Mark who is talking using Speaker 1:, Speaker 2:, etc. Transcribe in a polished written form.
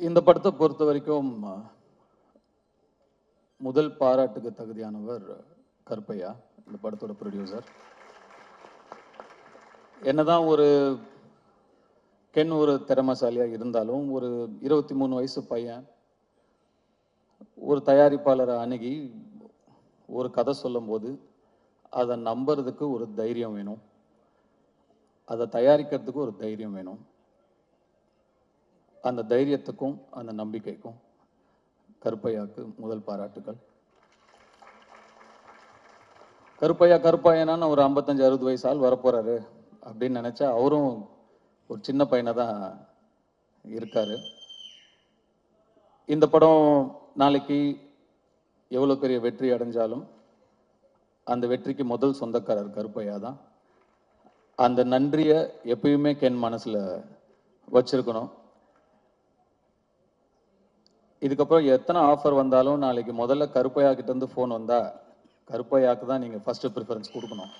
Speaker 1: இந்த படத்தை பொறுத்த வரைக்கும் முதல் பாராட்டுக்கு தகுதியானவர் கருப்பையா, இந்த படத்தோட ப்ரொடியூசர். என்னதான் ஒரு கென் ஒரு திறமைசாலியா இருந்தாலும், ஒரு 23 வயசு பையன் ஒரு தயாரிப்பாளரை அணுகி ஒரு கதை சொல்லும்போது அதை நம்புறதுக்கு ஒரு தைரியம் வேணும், அதை தயாரிக்கிறதுக்கு ஒரு தைரியம் வேணும். அந்த தைரியத்துக்கும் அந்த நம்பிக்கைக்கும் கருப்பையாவுக்கு முதல் பாராட்டுகள். கருப்பையனான்னு ஒரு 55-60 வயசு ஆள் வரப்போறாரு அப்படின்னு நினைச்சா அவரும் ஒரு சின்ன பையனை தான் இருக்காரு. இந்த படம் நாளைக்கு எவ்வளோ பெரிய வெற்றி அடைஞ்சாலும் அந்த வெற்றிக்கு முதல் சொந்தக்காரர் கருப்பையா தான். அந்த நன்றியை எப்பயுமே கென் மனசுல வச்சிருக்கணும். இதுக்கப்புறம் எத்தனை ஆஃபர் வந்தாலும் நாளைக்கு முதல்ல கருப்பையா கிட்ட இருந்து ஃபோன் வந்தா கருப்பையாக்கு தான் நீங்க ஃபர்ஸ்ட் ப்ரிஃபரன்ஸ் கொடுக்கணும்.